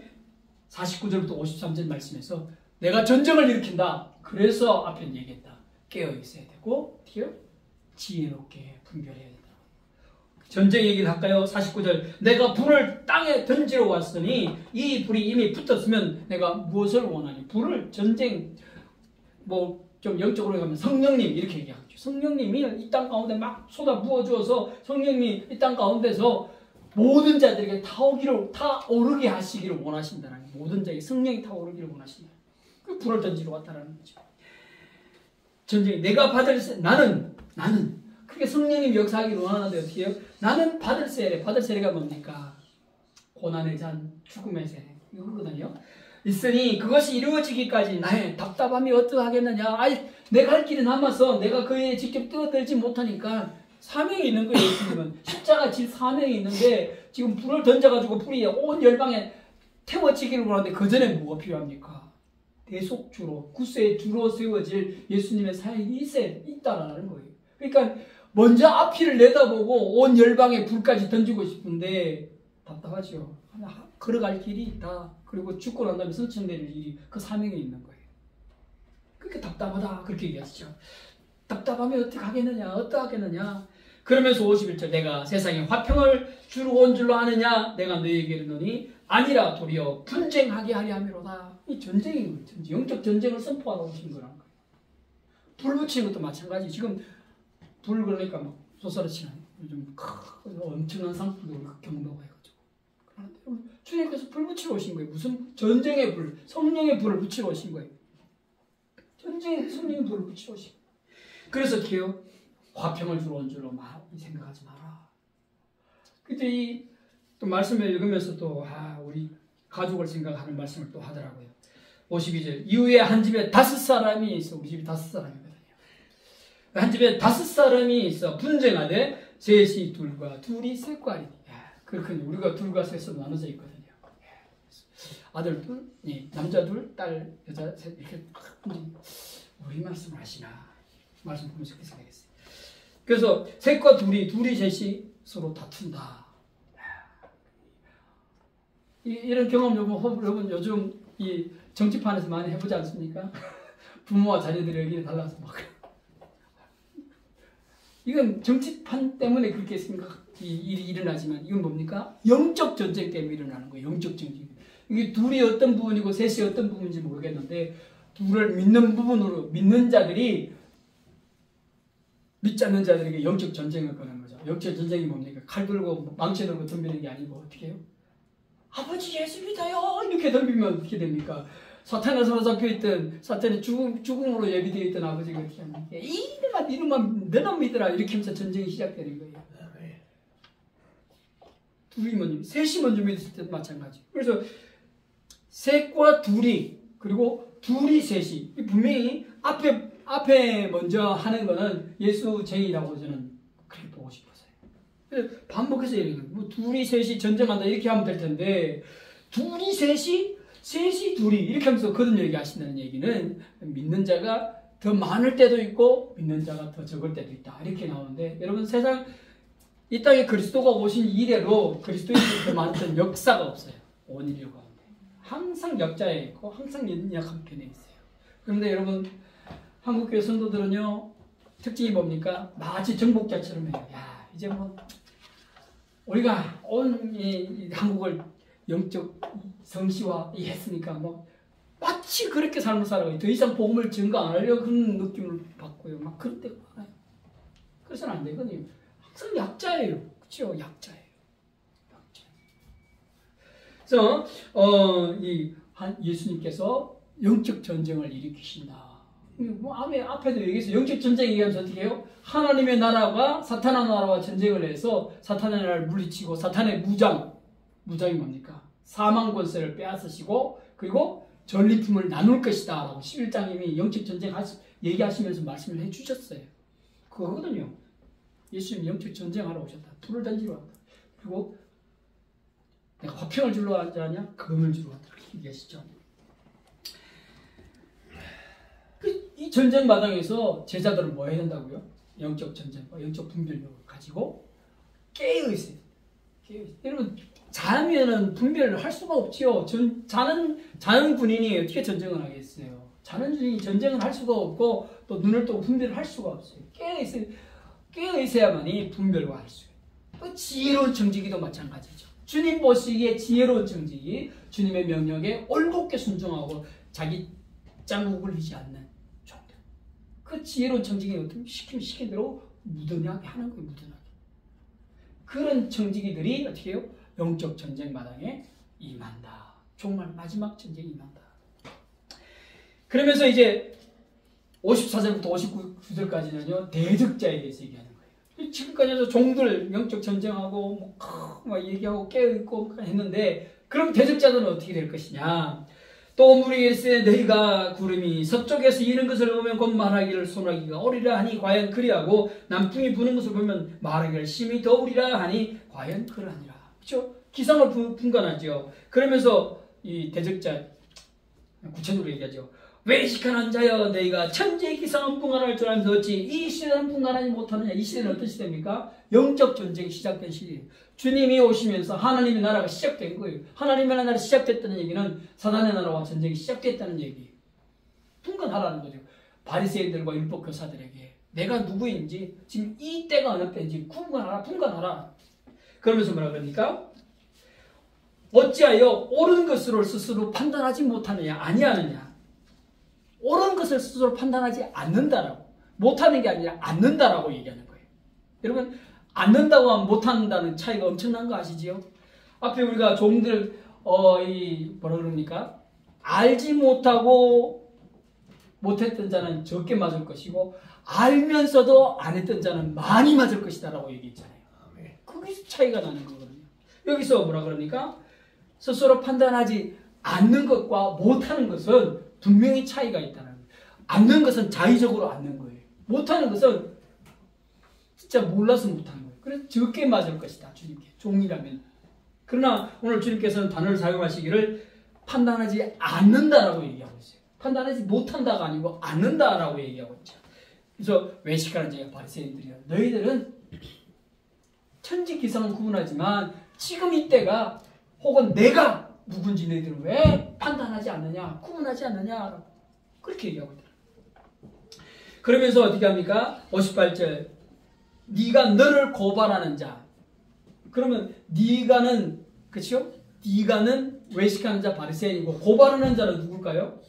49절부터 53절 말씀에서 내가 전쟁을 일으킨다. 그래서 앞에 얘기했다. 깨어있어야 되고 지혜롭게 분별해야 된다. 전쟁 얘기를 할까요? 49절. 내가 불을 땅에 던지러 왔으니 이 불이 이미 붙었으면 내가 무엇을 원하니? 불을 전쟁 좀 영적으로 가면 성령님 이렇게 얘기하죠. 성령님이 이 땅 가운데 막 쏟아 부어주어서 성령님이 이 땅 가운데서 모든 자들에게 타오르게 하시기를 원하신다는 모든 자에게 성령이 타오르기를 원하신다. 그 불을 던지러 왔다라는 거죠. 전쟁 내가 받을 나는 그게 성령님 역사하기를 원하는데 어떻게 해요? 나는 받을 세례가 뭡니까? 고난의 잔, 죽음의 세례 이거거든요. 있으니 그것이 이루어지기까지 나의 답답함이 어떠하겠느냐. 내가 할 길이 남아서 내가 그에 직접 뛰어들지 못하니까 사명이 있는 거예요. 예수님은 십자가 질 사명이 있는데 지금 불을 던져가지고 불이 온 열방에 태워지기를 원하는데 그 전에 뭐가 필요합니까? 대속주로 구세의 주로 세워질 예수님의 사역이 있다라는 거예요. 그러니까 먼저 앞길을 내다보고 온 열방에 불까지 던지고 싶은데 답답하죠. 걸어갈 길이 있다. 그리고 죽고 난 다음에 성천될 일이 그 사명에 있는 거예요. 그렇게 답답하다 그렇게 얘기하시죠. 답답하면 어떻게 하겠느냐. 그러면서 51절 내가 세상에 화평을 주러 온 줄로 아느냐. 내가 너희에게 이르노니 아니라 도리어 분쟁하게 하려 함이로다. 이 전쟁인 거예요. 영적 전쟁을 선포하러 오신 거라는 거예요. 불 붙이는 것도 마찬가지. 지금 불 그러니까 막 솟아치는 요즘 엄청난 상품도 경보가 해가지고. 그런데 주님께서 불 붙이러 오신 거예요. 무슨 전쟁의 불, 성령의 불을 붙이러 오신 거예요. 성령의 불을 붙이러 오신 거예요. 그래서 어떻게요? 화평을 주러 온 줄로 생각하지 마라. 그때 또 말씀을 읽으면서 또 우리 가족을 생각하는 말씀을 또 하더라고요. 52절 이후에 한 집에 5사람이 있어. 우리 집이 5사람이거든요. 한 집에 5사람이 있어 분쟁하되 셋이 둘과 둘이 셋과 하리니. 그렇군요. 우리가 둘과 셋으로 나눠져 있거든요. 아들 둘, 남자 둘, 딸, 여자 셋 이렇게 우리 말씀을 하시나 말씀 보면서 그렇게 생각했어요. 그래서 셋과 둘이 셋이 서로 다툰다. 이런 경험 여러분 요즘 이 정치판에서 많이 해보지 않습니까? 부모와 자녀들의 의견이 달라서 막 이건 정치판 때문에 그렇게 일이 일어나지만 이건 뭡니까? 영적 전쟁 때문에 일어나는 거예요. 영적 전쟁. 이게 둘이 어떤 부분이고 셋이 어떤 부분인지 모르겠는데 둘을 믿는 부분으로 믿는 자들이 믿지 않는 자들에게 영적 전쟁을 거는 거죠. 영적 전쟁이 뭡니까? 칼 들고 망치 들고 덤비는 게 아니고 어떻게 해요? 아버지 예수 믿어요 이렇게 덤비면 어떻게 됩니까? 사탄에 사로잡혀있던 사탄의 죽음으로 예비되어 있던 아버지가 어떻게 합니까? 이놈만 너는 믿으라 이렇게 하면서 전쟁이 시작되는 거예요. 셋이 먼저 믿을 때도 마찬가지. 그래서 셋과 둘이 그리고 둘이 셋이 분명히 앞에 먼저 하는 거는 예수 제의라고 저는 그렇게 보고 싶었어요. 그래서 반복해서 얘기해요. 둘이 셋이 전쟁한다 이렇게 하면 될 텐데 둘이 셋이 둘이 이렇게 하면서 거듭 얘기하신다는 얘기는 믿는 자가 더 많을 때도 있고 믿는 자가 더 적을 때도 있다 이렇게 나오는데 여러분 세상 이 땅에 그리스도가 오신 이래로 그리스도인들이 더 많던 역사가 없어요. 온 인류 가운데 항상 약자에 있고 항상 약한 편에 있어요. 그런데 여러분 한국교회 성도들은요 특징이 뭡니까? 마치 정복자처럼 해요. 이제 우리가 온 이 한국을 영적 성시화 했으니까 마치 그렇게 삶을 살아가요. 더 이상 복음을 증거 안 하려고 그런 느낌을 받고요. 막 그럴 때가 많아요. 그래서는 안 되거든요. 항상 약자예요. 그렇죠? 약자예요. 그래서 예수님께서 영적 전쟁을 일으키신다. 앞에도 얘기했어요. 영적 전쟁 얘기하면서 어떻게 해요? 하나님의 나라가 사탄의 나라와 전쟁을 해서 사탄의 나라를 물리치고 사탄의 무장이 뭡니까? 사망 권세를 빼앗으시고 그리고 전리품을 나눌 것이다 라고 11장님이 영적 전쟁 얘기하시면서 말씀을 해주셨어요. 그거거든요. 예수님 영적 전쟁하러 오셨다. 불을 던지러 왔다. 그리고 내가 화평을 주러 왔지 않냐? 금을 주러 왔다. 그렇게 얘기하시죠. 이 전쟁 마당에서 제자들은 뭐 해야 된다고요? 영적 전쟁과 영적 분별력을 가지고 깨어있어요. 여러분 자면은 분별을 할 수가 없지요. 자는 군인이 어떻게 전쟁을 하겠어요? 자는 군인이 전쟁을 할 수가 없고 또 눈을 뜨고 분별을 할 수가 없어요. 깨어있어요. 깨어있어야만이 분별과 할 수 있어요. 또 지혜로운 청지기도 마찬가지죠. 주님 보시기에 지혜로운 청지기, 주님의 명령에 올곧게 순종하고 자기 짱국을 흘리지 않는 종들. 그 지혜로운 청지기는 어떻게 시킨 대로 무던하게 하는 거예요. 무던하게. 그런 청지기들이 어떻게 해요? 영적 전쟁 마당에 임한다. 정말 마지막 전쟁이 임한다. 그러면서 이제 54절부터 59절까지는요, 대적자에 대해서 얘기하는 거예요. 지금까지도 종들 영적 전쟁하고 막 얘기하고 깨어있고 했는데, 그럼 대적자들은 어떻게 될 것이냐? 또 무리에 있으되 너희가 구름이 서쪽에서 이는 것을 보면 곧 말하기를 소나기가 오리라 하니 과연 그리하고 남풍이 부는 것을 보면 말하기를 심히 더우리라 하니 과연 그러하니라. 그렇죠? 기상을 분간하죠. 그러면서 이 대적자 구체적으로 얘기하죠. 외식하는 자여 너희가 천지의 기상은 분간할 줄 알면서 어찌 이 시대는 분간하지 못하느냐. 이 시대는 어떤 시대입니까? 영적 전쟁이 시작된 시대예요. 주님이 오시면서 하나님의 나라가 시작된 거예요. 하나님의 나라가 시작됐다는 얘기는 사단의 나라와 전쟁이 시작됐다는 얘기예요. 분간하라는 거죠. 바리새인들과 율법 교사들에게 내가 누구인지 지금 이 때가 어느 때인지 분간하라, 분간하라. 그러면서 뭐라 그러니까? 어찌하여 옳은 것으로 스스로 판단하지 못하느냐, 아니하느냐. 옳은 것을 스스로 판단하지 않는다라고. 못하는 게 아니라 않는다라고 얘기하는 거예요. 여러분, 않는다고 하면 못한다는 차이가 엄청난 거 아시지요? 앞에 우리가 종들, 뭐라 그럽니까? 알지 못하고 못했던 자는 적게 맞을 것이고, 알면서도 안 했던 자는 많이 맞을 것이다라고 얘기했잖아요. 거기서 차이가 나는 거거든요. 여기서 뭐라 그러니까? 스스로 판단하지 않는 것과 못하는 것은 분명히 차이가 있다는 거예요. 않는 것은 자의적으로 않는 거예요. 못하는 것은 진짜 몰라서 못하는 거예요. 그래서 적게 맞을 것이다. 주님께. 종이라면. 그러나 오늘 주님께서는 단어를 사용하시기를 판단하지 않는다라고 얘기하고 있어요. 판단하지 못한다가 아니고 않는다라고 얘기하고 있죠. 그래서 외식하는 자가 바리새인들이요. 너희들은 천지기상은 구분하지만 지금 이때가 혹은 내가 누군지 너희들은 왜 판단하지 않느냐, 구분하지 않느냐, 그렇게 얘기하고 있다. 그러면서 어떻게 합니까? 58절. 네가 너를 고발하는 자. 그러면 네가는, 그렇죠? 네가는 외식하는 자 바리새인이고 고발하는 자는 누굴까요?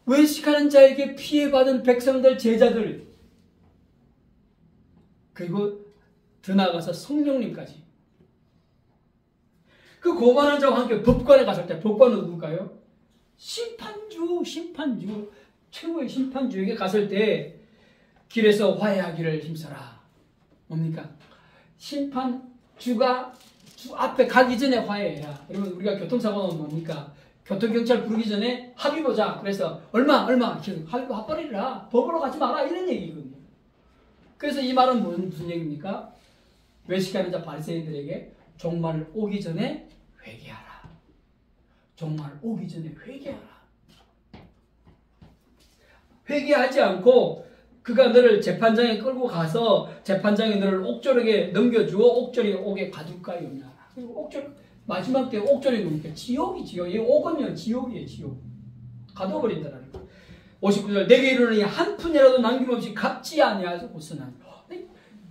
외식하는 자에게 피해받은 백성들, 제자들, 그리고 더 나아가서 성령님까지. 그 고발한 자와 함께 법관에 갔을 때, 법관은 누굴까요? 심판주, 최고의 심판주에게 갔을 때 길에서 화해하기를 힘써라. 뭡니까? 심판주가 주 앞에 가기 전에 화해해라. 여러분, 우리가 교통사고 나면 뭡니까? 교통경찰 부르기 전에 합의보자. 그래서 얼마 합의 합버리라. 법으로 가지 마라. 이런 얘기거든요. 그래서 이 말은 무슨 얘기입니까? 외식하는 자 바리새인들에게 종말 오기 전에 회개하라. 종말 오기 전에 회개하라. 회개하지 않고 그가 너를 재판장에 끌고 가서 재판장이 너를 옥졸에게 넘겨주어 옥졸이 옥에 가둘까요? 없나? 그리고 옥졸 마지막 때 옥졸이 뭡니까? 지옥이지요. 이 옥은요 지옥이에요. 지옥. 가둬버린다는 거. 59절 내게 이르노니 한 푼이라도 남김없이 갚지 아니하고서는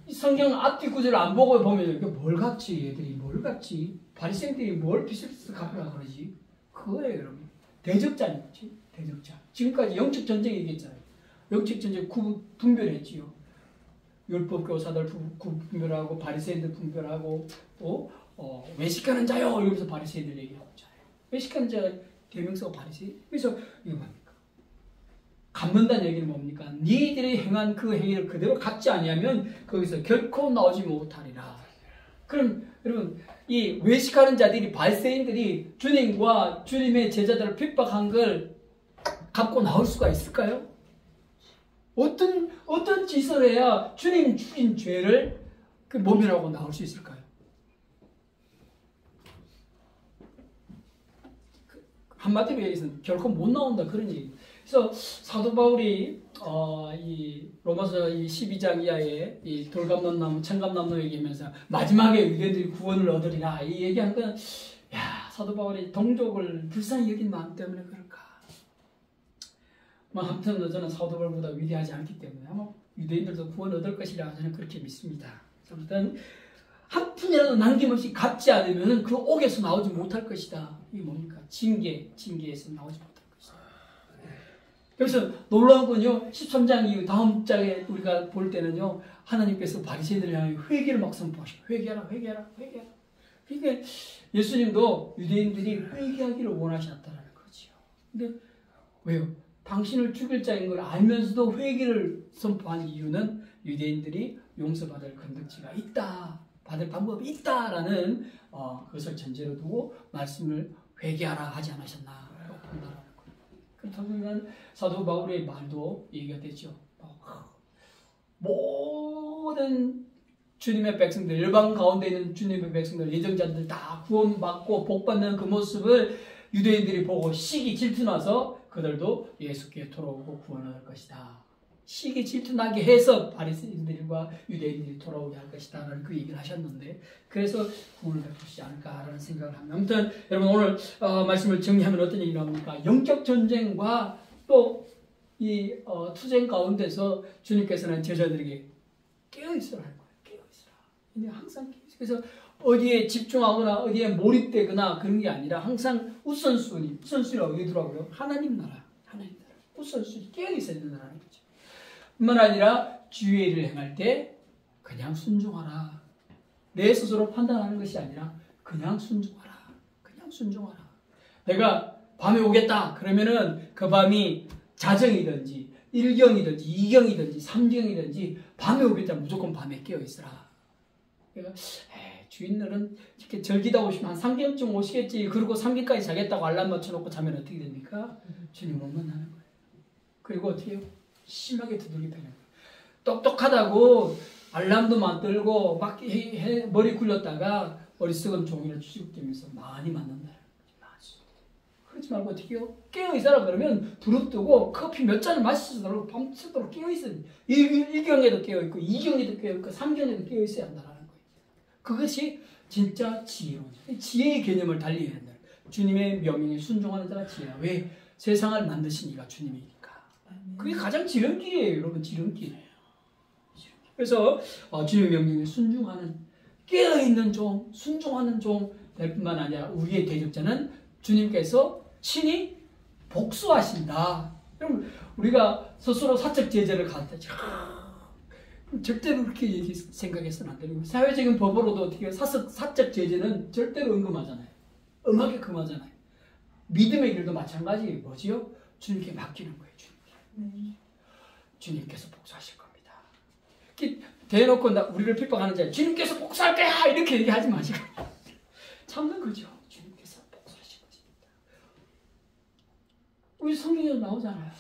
이 성경 앞뒤 구절을 안 보고 보면 이게 뭘 갚지? 얘들이 뭘 갚지? 바리새인들이 뭘 비슷비슷 갚으라 그러지? 그거예요, 여러분. 대적자였지. 대적자. 지금까지 영적 전쟁 얘기했잖아요. 영적 전쟁 분별했지요. 율법 교사들 분별하고 바리새인들 분별하고 또 외식하는 자요 이러면서 바리새인들 얘기하고 있잖아요. 외식하는 자 대명사가 바리새인. 그래서 이거 뭡니까? 갚는다는 얘기는 뭡니까? 니들이 행한 그 행위를 그대로 갚지 아니하면 거기서 결코 나오지 못하리라. 그럼 여러분 이 외식하는 자들이 바리새인들이 주님과 주님의 제자들을 핍박한 걸 갚고 나올 수가 있을까요? 어떤 짓을 해야 주님 주신 죄를 모면하고 나올 수 있을까요? 한마디로 얘기해서는 결코 못 나온다 그런 얘기. 그래서 사도 바울이 이 로마서 12장 이하에 이 돌감람나무, 청감나무 얘기하면서 마지막에 의견들이 구원을 얻으리라 이 얘기한 건 사도 바울이 동족을 불쌍히 여긴 마음 때문에 그럴까? 아무튼 저는 사도 바울보다 위대하지 않기 때문에 아마 유대인들도 구원 얻을 것이라 저는 그렇게 믿습니다. 아무튼 한 푼이라도 남김없이 갚지 않으면 그 옥에서 나오지 못할 것이다. 이게 뭡니까? 징계에서 나오지 못할 것이다. 그래서 놀라운 건요, 13장 이후 다음 장에 우리가 볼 때는요, 하나님께서 바리새인들을 향해 회개를 막 선포하시고 회개하라. 그러니까 예수님도 유대인들이 회개하기를 원하셨다는 거지요. 근데 왜요? 당신을 죽일 자인 걸 알면서도 회개를 선포한 이유는 유대인들이 용서받을 건덕지가 있다, 받을 방법이 있다라는 그것을 전제로 두고 말씀을 회개하라 하지 않으셨나 본다라는 거예요. 그렇다면 사도 바울의 말도 얘기가 되죠. 모든 주님의 백성들, 열방 가운데 있는 주님의 백성들, 예정자들 다 구원받고 복받는 그 모습을 유대인들이 보고 시기 질투나서 그들도 예수께 돌아오고 구원을 할 것이다. 시기 질투나게 해서 바리새인들과 유대인들이 돌아오게 할 것이다 라는 그 얘기를 하셨는데, 그래서 구원을 베푸시지 않을까라는 생각을 합니다. 아무튼 여러분 오늘 말씀을 정리하면 어떤 얘기가 나옵니까? 영적 전쟁과 또 이 투쟁 가운데서 주님께서는 제자들에게 깨어있으라 하는 거예요. 깨어있으라. 근데 항상 깨어있으라. 그래서 어디에 집중하거나 어디에 몰입되거나 그런 게 아니라 항상 우선순위가 어디더라고요? 하나님 나라. 우선순위 깨어있어야 된다는 거죠. 뿐만 아니라 주의 일을 행할 때 그냥 순종하라. 내 스스로 판단하는 것이 아니라 그냥 순종하라. 내가 밤에 오겠다 그러면은 그 밤이 자정이든지 1경이든지 2경이든지 3경이든지 밤에 오겠다 무조건 밤에 깨어있으라. 그러니까 주인들은 이렇게 절기다 오시면 한 3경쯤 오시겠지. 그리고 3경까지 자겠다고 알람 맞춰놓고 자면 어떻게 됩니까? 주님 못 만나는 거예요. 그리고 어떻게 해요? 심하게 두들기게 되는 거예요. 똑똑하다고 알람도 만들고 막 머리 굴렸다가 어리석은 종이를 취급되면서 많이 맞는다. 그러지 말고 어떻게 해요? 깨어있어라 그러면 부릅뜨고 커피 몇 잔을 마시도록 밤새도록 깨어있어야 돼요. 1경에도 깨어있고 2경에도 깨어있고 3경에도 깨어있어야 한다는 거예요. 그것이 진짜 지혜로운 지혜의 개념을 달리해야 한다. 주님의 명령에 순종하는 자가 지혜야. 왜? 세상을 만드신 이가 주님이니까. 그게 가장 지름길이에요. 여러분, 지름길이에요. 그래서 주님의 명령에 순종하는, 깨어있는 종, 순종하는 종 될 뿐만 아니라 우리의 대적자는 주님께서 친히 복수하신다. 그럼 우리가 스스로 사적 제재를 가한다죠. 절대로 그렇게 생각해서는 안 되는 거예요. 사회적인 법으로도 어떻게 사적 제재는 절대로 은금하잖아요. 엄하게 금하잖아요. 믿음의 길도 마찬가지예요. 뭐지요? 주님께 맡기는 거예요. 주님께서 복수하실 겁니다. 대놓고 우리를 핍박하는 자예요. 주님께서 복수할 거야! 이렇게 얘기하지 마시고 참는 거죠. 주님께서 복수하실 것입니다. 우리 성경에도 나오잖아요.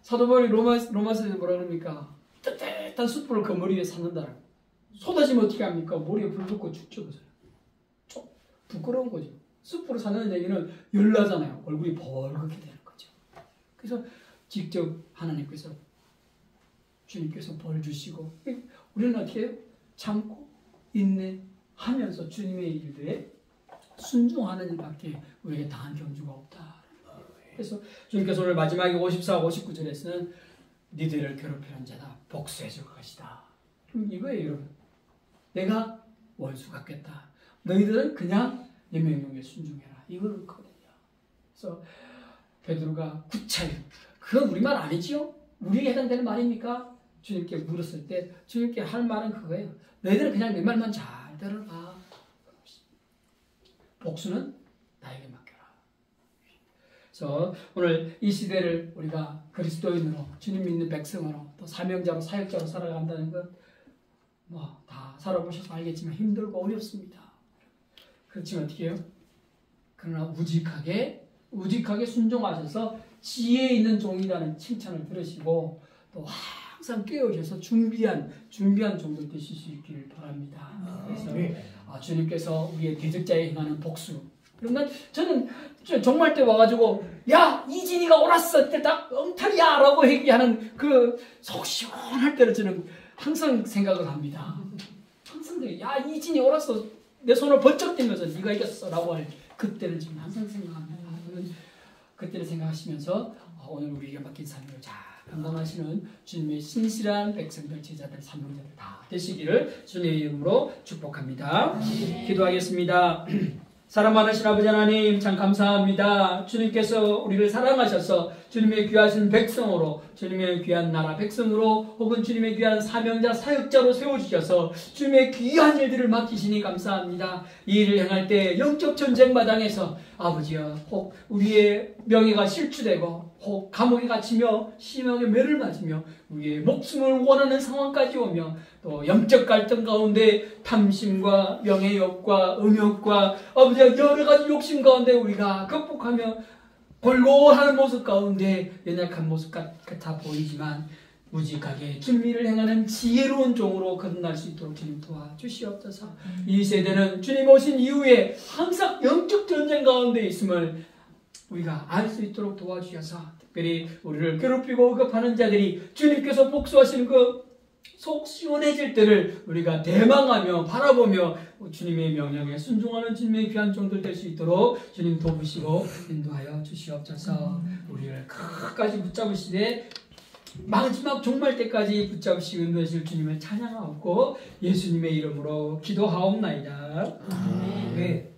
사도 바울이 로마서에서 뭐라 그럽니까? 뜨뜻한 숯불을 그 머리 위에 샀는다. 쏟아지면 어떻게 합니까? 머리에 불 붙고 죽죠. 좀 부끄러운 거죠. 숯불을 샀는 얘기는 열나잖아요. 얼굴이 벌겋게 되는 거죠. 그래서 직접 하나님께서, 주님께서 벌 주시고, 우리는 어떻게 해요? 참고 인내하면서 주님의 일들에 순종하는 일밖에 우리에게 다한 경주가 없다. 그래서 주님께서 오늘 마지막에 54, 59절에서는 니들을 괴롭히는 자다 복수해 줄 것이다. 이거예요, 여러분. 내가 원수 갚겠다. 너희들은 그냥 내 명령에 순종해라. 이거는 거든요. 그래서 베드로가 구차히, 그건 우리말 아니지요? 우리에게 해당되는 말입니까? 주님께 물었을 때 주님께 할 말은 그거예요. 너희들은 그냥 내 말만 잘 들어라. 복수는 나에게 맡겨라. 그래서 오늘 이 시대를 우리가 그리스도인으로, 주님 믿는 백성으로, 또 사명자로, 사역자로 살아간다는 것 다 살아보셔서 알겠지만 힘들고 어렵습니다. 그렇지만 어떻게 해요? 그러나 우직하게 순종하셔서 지혜 있는 종이라는 칭찬을 들으시고 또 항상 깨어오셔서 준비한 종들 되실 수 있기를 바랍니다. 그래서 주님께서 우리의 대적자에 행하는 복수. 그러면 저는 정말 때 와가지고 야 이진이가 옳았어 때 딱 엉터리야 라고 얘기하는 그 속 시원할 때를 저는 항상 생각을 합니다. 항상 야 이진이 옳았어 내 손을 번쩍 들면서 네가 이겼어 라고 할 그때를 지금 항상 생각합니다. 그때를 생각하시면서 오늘 우리에게 맡긴 삶을 잘 감당하시는 주님의 신실한 백성들, 제자들, 사명자들 다 되시기를 주님의 이름으로 축복합니다. 기도하겠습니다. 사랑 많으신 아버지 하나님 참 감사합니다. 주님께서 우리를 사랑하셔서 주님의 귀하신 백성으로, 주님의 귀한 나라 백성으로, 혹은 주님의 귀한 사명자 사역자로 세워주셔서 주님의 귀한 일들을 맡기시니 감사합니다. 이 일을 행할 때 영적 전쟁 마당에서 아버지여 혹 우리의 명예가 실추되고 혹 감옥에 갇히며 심하게 매를 맞으며 우리의 목숨을 원하는 상황까지 오며 또 영적 갈등 가운데 탐심과 명예욕과 음욕과 아버지와 여러 가지 욕심 가운데 우리가 극복하며 골골하는 모습 가운데 연약한 모습 같아 보이지만 무직하게 진리를 행하는 지혜로운 종으로 거듭날 수 있도록 주님 도와주시옵소서. 이 세대는 주님 오신 이후에 항상 영적 전쟁 가운데 있음을 우리가 알 수 있도록 도와주셔서 특별히 우리를 괴롭히고 억압하는 자들이 주님께서 복수하시는 그 속 시원해질 때를 우리가 대망하며 바라보며 주님의 명령에 순종하는 주님의 귀한 종들 될 수 있도록 주님 도우시고 인도하여 주시옵소서. 우리를 끝까지 붙잡으시되 마지막 종말 때까지 붙잡으시고 인도하실 주님을 찬양하옵고 예수님의 이름으로 기도하옵나이다. 네.